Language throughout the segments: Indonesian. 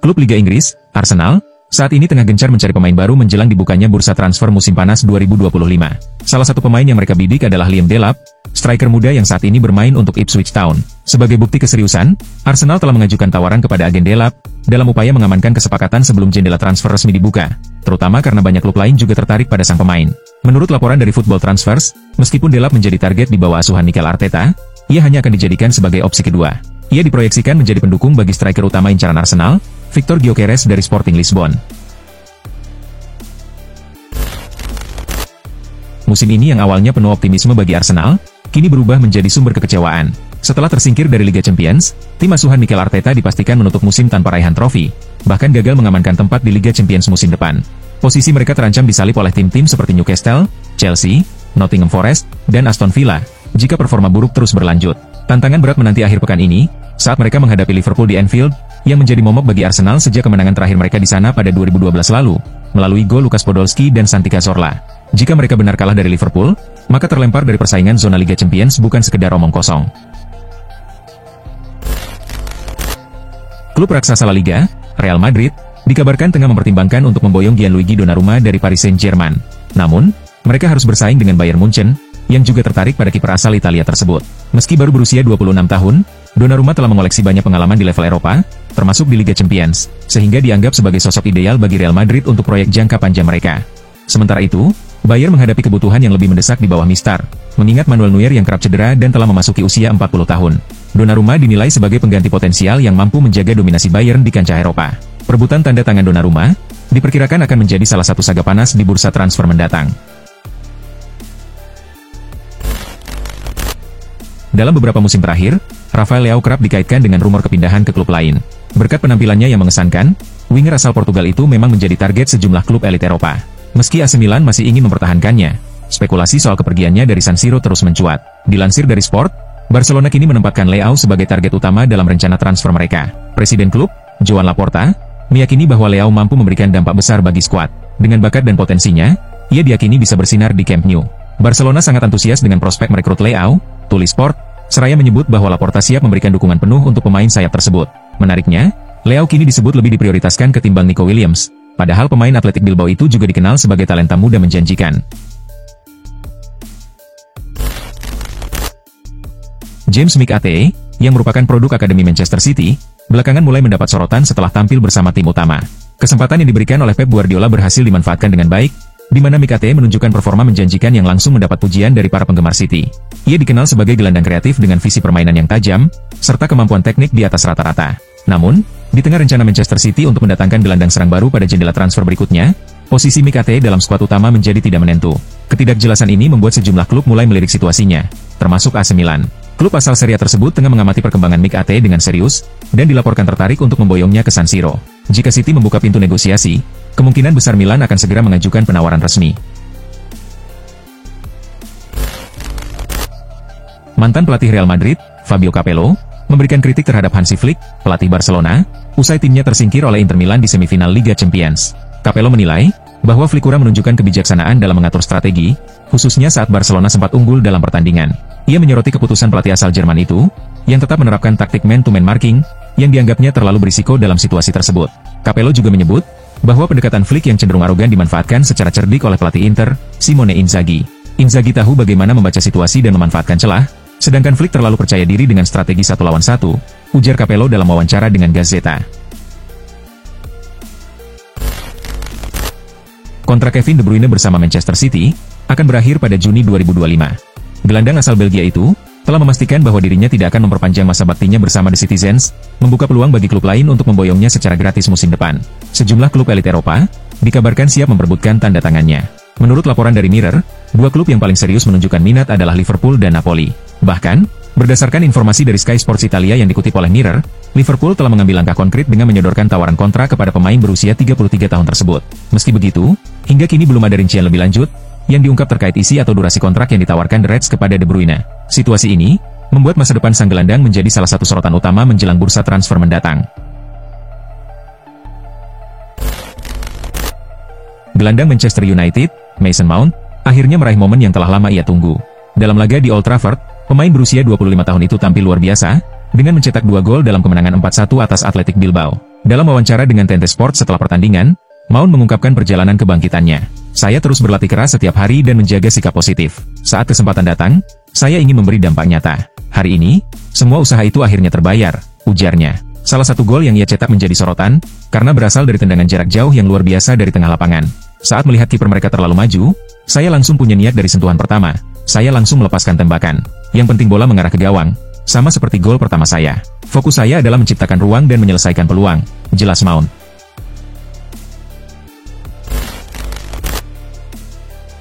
Klub Liga Inggris, Arsenal, saat ini tengah gencar mencari pemain baru menjelang dibukanya bursa transfer musim panas 2025. Salah satu pemain yang mereka bidik adalah Liam Delap, striker muda yang saat ini bermain untuk Ipswich Town. Sebagai bukti keseriusan, Arsenal telah mengajukan tawaran kepada agen Delap dalam upaya mengamankan kesepakatan sebelum jendela transfer resmi dibuka, terutama karena banyak klub lain juga tertarik pada sang pemain. Menurut laporan dari Football Transfers, meskipun Delap menjadi target di bawah asuhan Mikel Arteta, ia hanya akan dijadikan sebagai opsi kedua. Ia diproyeksikan menjadi pendukung bagi striker utama incaran Arsenal, Victor Gyökeres dari Sporting Lisbon. Musim ini yang awalnya penuh optimisme bagi Arsenal, kini berubah menjadi sumber kekecewaan. Setelah tersingkir dari Liga Champions, tim asuhan Mikel Arteta dipastikan menutup musim tanpa raihan trofi, bahkan gagal mengamankan tempat di Liga Champions musim depan. Posisi mereka terancam disalip oleh tim-tim seperti Newcastle, Chelsea, Nottingham Forest, dan Aston Villa, jika performa buruk terus berlanjut. Tantangan berat menanti akhir pekan ini, saat mereka menghadapi Liverpool di Anfield, yang menjadi momok bagi Arsenal sejak kemenangan terakhir mereka di sana pada 2012 lalu, melalui gol Lukas Podolski dan Santi Cazorla. Jika mereka benar kalah dari Liverpool, maka terlempar dari persaingan zona Liga Champions bukan sekedar omong kosong. Klub raksasa La Liga, Real Madrid, dikabarkan tengah mempertimbangkan untuk memboyong Gianluigi Donnarumma dari Paris Saint-Germain. Namun, mereka harus bersaing dengan Bayern Munchen, yang juga tertarik pada kiper asal Italia tersebut. Meski baru berusia 26 tahun, Donnarumma telah mengoleksi banyak pengalaman di level Eropa, termasuk di Liga Champions, sehingga dianggap sebagai sosok ideal bagi Real Madrid untuk proyek jangka panjang mereka. Sementara itu, Bayern menghadapi kebutuhan yang lebih mendesak di bawah Mister, mengingat Manuel Neuer yang kerap cedera dan telah memasuki usia 40 tahun. Donnarumma dinilai sebagai pengganti potensial yang mampu menjaga dominasi Bayern di kancah Eropa. Perebutan tanda tangan Donnarumma diperkirakan akan menjadi salah satu saga panas di bursa transfer mendatang. Dalam beberapa musim terakhir, Rafael Leao kerap dikaitkan dengan rumor kepindahan ke klub lain. Berkat penampilannya yang mengesankan, winger asal Portugal itu memang menjadi target sejumlah klub elit Eropa. Meski AC Milan masih ingin mempertahankannya, spekulasi soal kepergiannya dari San Siro terus mencuat. Dilansir dari Sport, Barcelona kini menempatkan Leao sebagai target utama dalam rencana transfer mereka. Presiden klub, Joan Laporta, meyakini bahwa Leao mampu memberikan dampak besar bagi skuad. Dengan bakat dan potensinya, ia diyakini bisa bersinar di Camp Nou. Barcelona sangat antusias dengan prospek merekrut Leao, tulis Sport, seraya menyebut bahwa Laporta siap memberikan dukungan penuh untuk pemain sayap tersebut. Menariknya, Leao kini disebut lebih diprioritaskan ketimbang Nico Williams, padahal pemain Athletic Bilbao itu juga dikenal sebagai talenta muda menjanjikan. James McAtee, yang merupakan produk Akademi Manchester City, belakangan mulai mendapat sorotan setelah tampil bersama tim utama. Kesempatan yang diberikan oleh Pep Guardiola berhasil dimanfaatkan dengan baik, di mana McAtee menunjukkan performa menjanjikan yang langsung mendapat pujian dari para penggemar City. Ia dikenal sebagai gelandang kreatif dengan visi permainan yang tajam, serta kemampuan teknik di atas rata-rata. Namun, di tengah rencana Manchester City untuk mendatangkan gelandang serang baru pada jendela transfer berikutnya, posisi McAtee dalam skuad utama menjadi tidak menentu. Ketidakjelasan ini membuat sejumlah klub mulai melirik situasinya, termasuk AC Milan. Klub asal Serie A tersebut tengah mengamati perkembangan McAtee dengan serius, dan dilaporkan tertarik untuk memboyongnya ke San Siro. Jika City membuka pintu negosiasi, kemungkinan besar Milan akan segera mengajukan penawaran resmi. Mantan pelatih Real Madrid, Fabio Capello, memberikan kritik terhadap Hansi Flick, pelatih Barcelona, usai timnya tersingkir oleh Inter Milan di semifinal Liga Champions. Capello menilai bahwa Flick kurang menunjukkan kebijaksanaan dalam mengatur strategi, khususnya saat Barcelona sempat unggul dalam pertandingan. Ia menyoroti keputusan pelatih asal Jerman itu, yang tetap menerapkan taktik man-to-man marking, yang dianggapnya terlalu berisiko dalam situasi tersebut. Capello juga menyebut bahwa pendekatan Flick yang cenderung arogan dimanfaatkan secara cerdik oleh pelatih Inter, Simone Inzaghi. Inzaghi tahu bagaimana membaca situasi dan memanfaatkan celah, sedangkan Flick terlalu percaya diri dengan strategi 1 lawan 1, ujar Capello dalam wawancara dengan Gazzetta. Kontrak Kevin De Bruyne bersama Manchester City akan berakhir pada Juni 2025. Gelandang asal Belgia itu telah memastikan bahwa dirinya tidak akan memperpanjang masa baktinya bersama The Citizens, membuka peluang bagi klub lain untuk memboyongnya secara gratis musim depan. Sejumlah klub elit Eropa dikabarkan siap memperebutkan tanda tangannya. Menurut laporan dari Mirror, dua klub yang paling serius menunjukkan minat adalah Liverpool dan Napoli. Bahkan, berdasarkan informasi dari Sky Sports Italia yang dikutip oleh Mirror, Liverpool telah mengambil langkah konkret dengan menyodorkan tawaran kontrak kepada pemain berusia 33 tahun tersebut. Meski begitu, hingga kini belum ada rincian lebih lanjut yang diungkap terkait isi atau durasi kontrak yang ditawarkan The Reds kepada De Bruyne. Situasi ini membuat masa depan sang gelandang menjadi salah satu sorotan utama menjelang bursa transfer mendatang. Gelandang Manchester United, Mason Mount, akhirnya meraih momen yang telah lama ia tunggu. Dalam laga di Old Trafford, pemain berusia 25 tahun itu tampil luar biasa, dengan mencetak 2 gol dalam kemenangan 4-1 atas Athletic Bilbao. Dalam wawancara dengan Tente Sport setelah pertandingan, Mount mengungkapkan perjalanan kebangkitannya. Saya terus berlatih keras setiap hari dan menjaga sikap positif. Saat kesempatan datang, saya ingin memberi dampak nyata. Hari ini, semua usaha itu akhirnya terbayar, ujarnya. Salah satu gol yang ia cetak menjadi sorotan, karena berasal dari tendangan jarak jauh yang luar biasa dari tengah lapangan. Saat melihat kiper mereka terlalu maju, saya langsung punya niat dari sentuhan pertama. Saya langsung melepaskan tembakan. Yang penting bola mengarah ke gawang, sama seperti gol pertama saya. Fokus saya adalah menciptakan ruang dan menyelesaikan peluang, jelas Mount.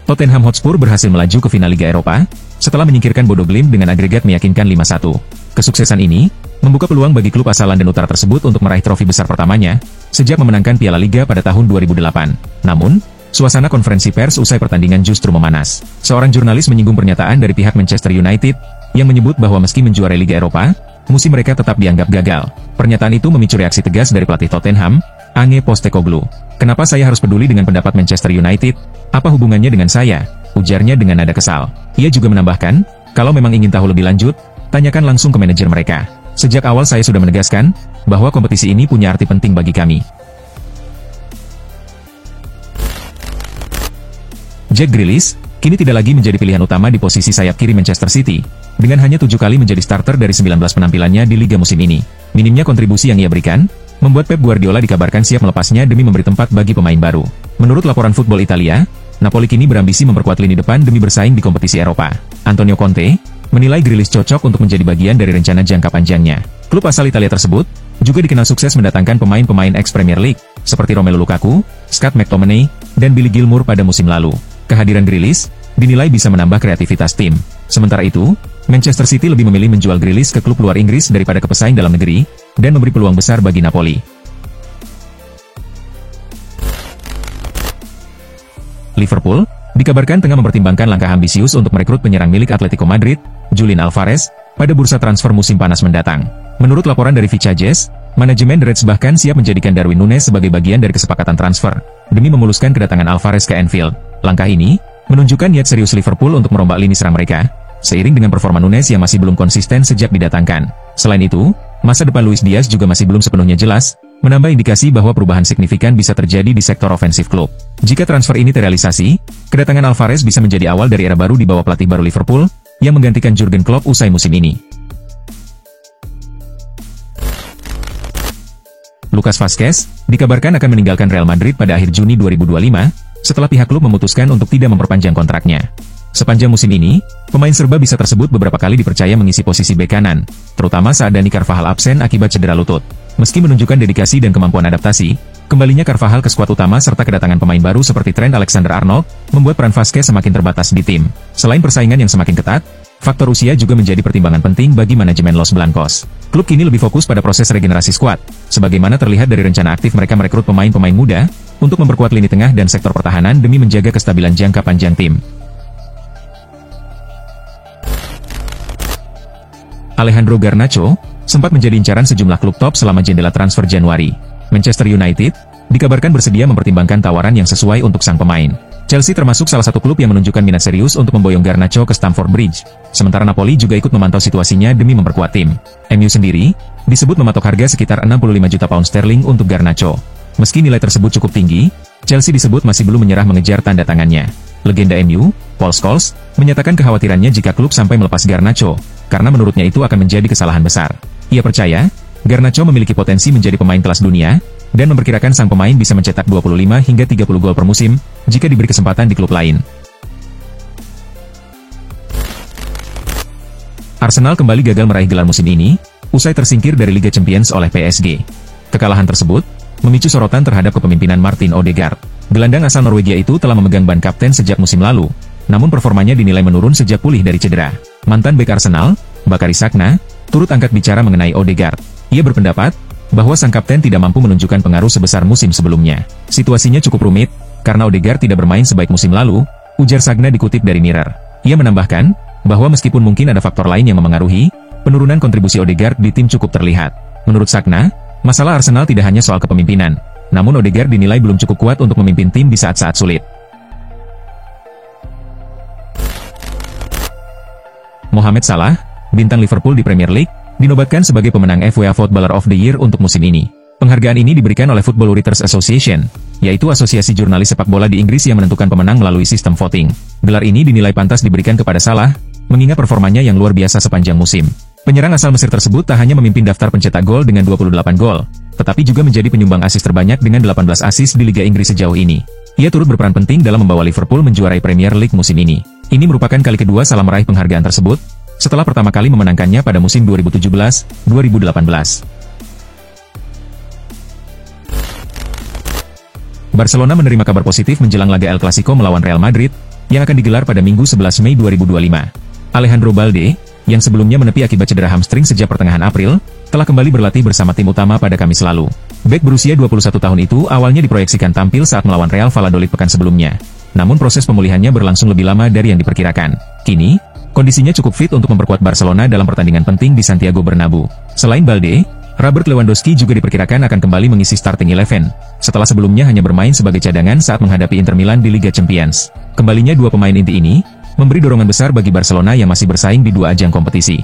Tottenham Hotspur berhasil melaju ke final Liga Eropa, setelah menyingkirkan Bodo Glimt dengan agregat meyakinkan 5-1. Kesuksesan ini membuka peluang bagi klub asal London Utara tersebut untuk meraih trofi besar pertamanya sejak memenangkan Piala Liga pada tahun 2008. Namun, suasana konferensi pers usai pertandingan justru memanas. Seorang jurnalis menyinggung pernyataan dari pihak Manchester United yang menyebut bahwa meski menjuarai Liga Eropa, musim mereka tetap dianggap gagal. Pernyataan itu memicu reaksi tegas dari pelatih Tottenham, Ange Postecoglou. "Kenapa saya harus peduli dengan pendapat Manchester United? Apa hubungannya dengan saya?" ujarnya dengan nada kesal. Ia juga menambahkan, "Kalau memang ingin tahu lebih lanjut, tanyakan langsung ke manajer mereka. Sejak awal saya sudah menegaskan bahwa kompetisi ini punya arti penting bagi kami." Jack Grealish kini tidak lagi menjadi pilihan utama di posisi sayap kiri Manchester City, dengan hanya 7 kali menjadi starter dari 19 penampilannya di liga musim ini. Minimnya kontribusi yang ia berikan membuat Pep Guardiola dikabarkan siap melepasnya demi memberi tempat bagi pemain baru. Menurut laporan Football Italia, Napoli kini berambisi memperkuat lini depan demi bersaing di kompetisi Eropa. Antonio Conte menilai Grealish cocok untuk menjadi bagian dari rencana jangka panjangnya. Klub asal Italia tersebut juga dikenal sukses mendatangkan pemain-pemain ex-Premier League, seperti Romelu Lukaku, Scott McTominay, dan Billy Gilmour pada musim lalu. Kehadiran Grealish dinilai bisa menambah kreativitas tim. Sementara itu, Manchester City lebih memilih menjual Grealish ke klub luar Inggris daripada ke pesaing dalam negeri, dan memberi peluang besar bagi Napoli. Liverpool dikabarkan tengah mempertimbangkan langkah ambisius untuk merekrut penyerang milik Atletico Madrid, Julian Alvarez, pada bursa transfer musim panas mendatang. Menurut laporan dari Vichajes, manajemen The Reds bahkan siap menjadikan Darwin Núñez sebagai bagian dari kesepakatan transfer, demi memuluskan kedatangan Alvarez ke Anfield. Langkah ini menunjukkan niat serius Liverpool untuk merombak lini serang mereka, seiring dengan performa Núñez yang masih belum konsisten sejak didatangkan. Selain itu, masa depan Luis Diaz juga masih belum sepenuhnya jelas, menambah indikasi bahwa perubahan signifikan bisa terjadi di sektor ofensif klub. Jika transfer ini terrealisasi, kedatangan Alvarez bisa menjadi awal dari era baru di bawah pelatih baru Liverpool, yang menggantikan Jurgen Klopp usai musim ini. Lucas Vazquez dikabarkan akan meninggalkan Real Madrid pada akhir Juni 2025, setelah pihak klub memutuskan untuk tidak memperpanjang kontraknya. Sepanjang musim ini, pemain serba bisa tersebut beberapa kali dipercaya mengisi posisi bek kanan, terutama saat Dani Carvajal absen akibat cedera lutut. Meski menunjukkan dedikasi dan kemampuan adaptasi, kembalinya Carvajal ke skuad utama serta kedatangan pemain baru seperti Trent Alexander-Arnold, membuat peran Vazquez semakin terbatas di tim. Selain persaingan yang semakin ketat, faktor usia juga menjadi pertimbangan penting bagi manajemen Los Blancos. Klub kini lebih fokus pada proses regenerasi skuad, sebagaimana terlihat dari rencana aktif mereka merekrut pemain-pemain muda, untuk memperkuat lini tengah dan sektor pertahanan demi menjaga kestabilan jangka panjang tim. Alejandro Garnacho sempat menjadi incaran sejumlah klub top selama jendela transfer Januari. Manchester United dikabarkan bersedia mempertimbangkan tawaran yang sesuai untuk sang pemain. Chelsea termasuk salah satu klub yang menunjukkan minat serius untuk memboyong Garnacho ke Stamford Bridge. Sementara Napoli juga ikut memantau situasinya demi memperkuat tim. MU sendiri disebut mematok harga sekitar 65 juta pound sterling untuk Garnacho. Meski nilai tersebut cukup tinggi, Chelsea disebut masih belum menyerah mengejar tanda tangannya. Legenda MU, Paul Scholes, menyatakan kekhawatirannya jika klub sampai melepas Garnacho, karena menurutnya itu akan menjadi kesalahan besar. Ia percaya, Garnacho memiliki potensi menjadi pemain kelas dunia, dan memperkirakan sang pemain bisa mencetak 25 hingga 30 gol per musim, jika diberi kesempatan di klub lain. Arsenal kembali gagal meraih gelar musim ini, usai tersingkir dari Liga Champions oleh PSG. Kekalahan tersebut memicu sorotan terhadap kepemimpinan Martin Odegaard. Gelandang asal Norwegia itu telah memegang ban kapten sejak musim lalu, namun performanya dinilai menurun sejak pulih dari cedera. Mantan bek Arsenal, Bakary Sagna, turut angkat bicara mengenai Odegaard. Ia berpendapat bahwa sang kapten tidak mampu menunjukkan pengaruh sebesar musim sebelumnya. Situasinya cukup rumit, karena Odegaard tidak bermain sebaik musim lalu, ujar Sagna dikutip dari Mirror. Ia menambahkan bahwa meskipun mungkin ada faktor lain yang memengaruhi, penurunan kontribusi Odegaard di tim cukup terlihat. Menurut Sagna, masalah Arsenal tidak hanya soal kepemimpinan, namun Odegaard dinilai belum cukup kuat untuk memimpin tim di saat-saat sulit. Mohamed Salah, bintang Liverpool di Premier League, dinobatkan sebagai pemenang FA Footballer of the Year untuk musim ini. Penghargaan ini diberikan oleh Football Writers Association, yaitu asosiasi jurnalis sepak bola di Inggris yang menentukan pemenang melalui sistem voting. Gelar ini dinilai pantas diberikan kepada Salah, mengingat performanya yang luar biasa sepanjang musim. Penyerang asal Mesir tersebut tak hanya memimpin daftar pencetak gol dengan 28 gol, tetapi juga menjadi penyumbang asis terbanyak dengan 18 asis di Liga Inggris sejauh ini. Ia turut berperan penting dalam membawa Liverpool menjuarai Premier League musim ini. Ini merupakan kali kedua Salah meraih penghargaan tersebut, setelah pertama kali memenangkannya pada musim 2017-2018. Barcelona menerima kabar positif menjelang laga El Clasico melawan Real Madrid, yang akan digelar pada Minggu 11 Mei 2025. Alejandro Balde, yang sebelumnya menepi akibat cedera hamstring sejak pertengahan April, telah kembali berlatih bersama tim utama pada Kamis lalu. Bek berusia 21 tahun itu awalnya diproyeksikan tampil saat melawan Real Valladolid pekan sebelumnya. Namun proses pemulihannya berlangsung lebih lama dari yang diperkirakan. Kini, kondisinya cukup fit untuk memperkuat Barcelona dalam pertandingan penting di Santiago Bernabeu. Selain Balde, Robert Lewandowski juga diperkirakan akan kembali mengisi starting 11, setelah sebelumnya hanya bermain sebagai cadangan saat menghadapi Inter Milan di Liga Champions. Kembalinya dua pemain inti ini, memberi dorongan besar bagi Barcelona yang masih bersaing di dua ajang kompetisi.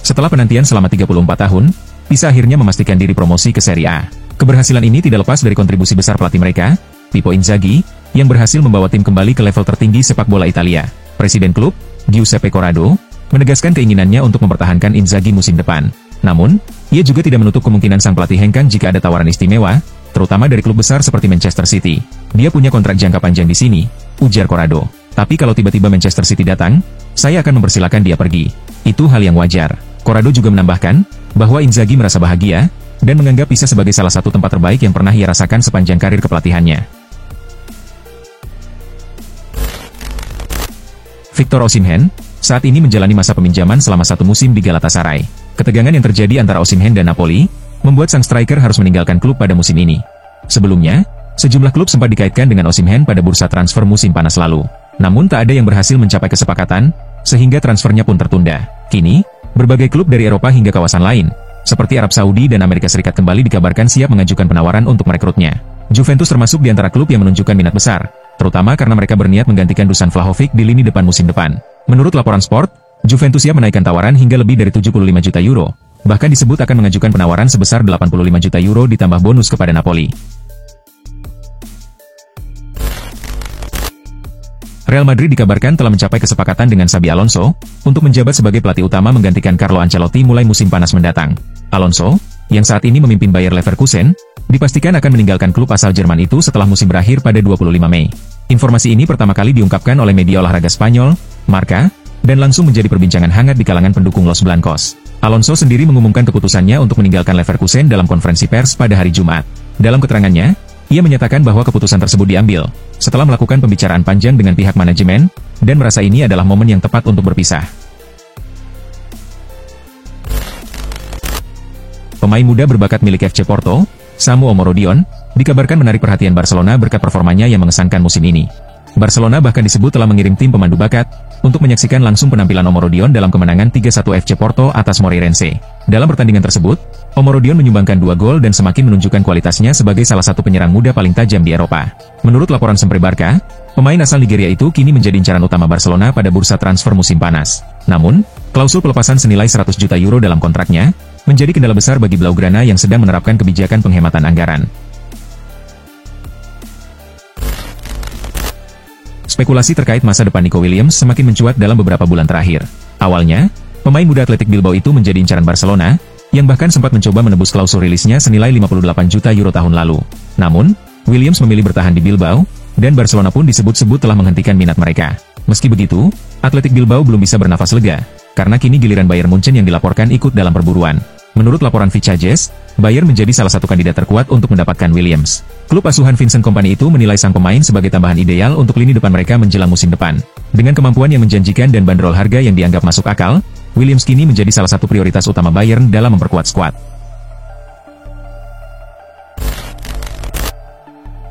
Setelah penantian selama 34 tahun, Pisa akhirnya memastikan diri promosi ke Serie A. Keberhasilan ini tidak lepas dari kontribusi besar pelatih mereka, Pippo Inzaghi, yang berhasil membawa tim kembali ke level tertinggi sepak bola Italia. Presiden klub, Giuseppe Corrado, menegaskan keinginannya untuk mempertahankan Inzaghi musim depan. Namun, ia juga tidak menutup kemungkinan sang pelatih hengkang jika ada tawaran istimewa, terutama dari klub besar seperti Manchester City. Dia punya kontrak jangka panjang di sini, ujar Corrado. Tapi kalau tiba-tiba Manchester City datang, saya akan mempersilahkan dia pergi. Itu hal yang wajar. Corrado juga menambahkan, bahwa Inzaghi merasa bahagia, dan menganggap Pisa sebagai salah satu tempat terbaik yang pernah ia rasakan sepanjang karir kepelatihannya. Victor Osimhen, saat ini menjalani masa peminjaman selama satu musim di Galatasaray. Ketegangan yang terjadi antara Osimhen dan Napoli, membuat sang striker harus meninggalkan klub pada musim ini. Sebelumnya, sejumlah klub sempat dikaitkan dengan Osimhen pada bursa transfer musim panas lalu. Namun tak ada yang berhasil mencapai kesepakatan, sehingga transfernya pun tertunda. Kini, berbagai klub dari Eropa hingga kawasan lain, seperti Arab Saudi dan Amerika Serikat kembali dikabarkan siap mengajukan penawaran untuk merekrutnya. Juventus termasuk di antara klub yang menunjukkan minat besar, terutama karena mereka berniat menggantikan Dusan Vlahovic di lini depan musim depan. Menurut laporan Sport, Juventus siap menaikkan tawaran hingga lebih dari 75 juta euro. Bahkan disebut akan mengajukan penawaran sebesar 85 juta euro ditambah bonus kepada Napoli. Real Madrid dikabarkan telah mencapai kesepakatan dengan Xabi Alonso untuk menjabat sebagai pelatih utama menggantikan Carlo Ancelotti mulai musim panas mendatang. Alonso, yang saat ini memimpin Bayer Leverkusen, dipastikan akan meninggalkan klub asal Jerman itu setelah musim berakhir pada 25 Mei. Informasi ini pertama kali diungkapkan oleh media olahraga Spanyol, Marca, dan langsung menjadi perbincangan hangat di kalangan pendukung Los Blancos. Alonso sendiri mengumumkan keputusannya untuk meninggalkan Leverkusen dalam konferensi pers pada hari Jumat. Dalam keterangannya, ia menyatakan bahwa keputusan tersebut diambil setelah melakukan pembicaraan panjang dengan pihak manajemen, dan merasa ini adalah momen yang tepat untuk berpisah. Pemain muda berbakat milik FC Porto, Samu Omorodion, dikabarkan menarik perhatian Barcelona berkat performanya yang mengesankan musim ini. Barcelona bahkan disebut telah mengirim tim pemandu bakat untuk menyaksikan langsung penampilan Omorodion dalam kemenangan 3-1 FC Porto atas Moreirense. Dalam pertandingan tersebut, Omorodion menyumbangkan 2 gol dan semakin menunjukkan kualitasnya sebagai salah satu penyerang muda paling tajam di Eropa. Menurut laporan Sempre Barca, pemain asal Nigeria itu kini menjadi incaran utama Barcelona pada bursa transfer musim panas. Namun, klausul pelepasan senilai 100 juta euro dalam kontraknya menjadi kendala besar bagi Blaugrana yang sedang menerapkan kebijakan penghematan anggaran. Spekulasi terkait masa depan Nico Williams semakin mencuat dalam beberapa bulan terakhir. Awalnya, pemain muda Athletic Bilbao itu menjadi incaran Barcelona, yang bahkan sempat mencoba menebus klausul rilisnya senilai 58 juta euro tahun lalu. Namun, Williams memilih bertahan di Bilbao, dan Barcelona pun disebut-sebut telah menghentikan minat mereka. Meski begitu, Athletic Bilbao belum bisa bernafas lega, karena kini giliran Bayern Munchen yang dilaporkan ikut dalam perburuan. Menurut laporan Vicajes, Bayern menjadi salah satu kandidat terkuat untuk mendapatkan Williams. Klub asuhan Vincent Kompany itu menilai sang pemain sebagai tambahan ideal untuk lini depan mereka menjelang musim depan. Dengan kemampuan yang menjanjikan dan bandrol harga yang dianggap masuk akal, Williams kini menjadi salah satu prioritas utama Bayern dalam memperkuat skuad.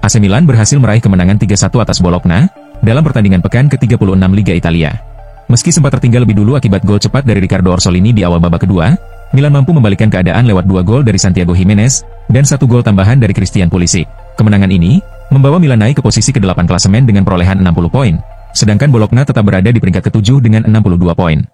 AC Milan berhasil meraih kemenangan 3-1 atas Bologna dalam pertandingan pekan ke-36 Liga Italia. Meski sempat tertinggal lebih dulu akibat gol cepat dari Riccardo Orsolini di awal babak kedua, Milan mampu membalikkan keadaan lewat 2 gol dari Santiago Jimenez dan 1 gol tambahan dari Christian Pulisic. Kemenangan ini membawa Milan naik ke posisi ke-8 klasemen dengan perolehan 60 poin, sedangkan Bologna tetap berada di peringkat ke-7 dengan 62 poin.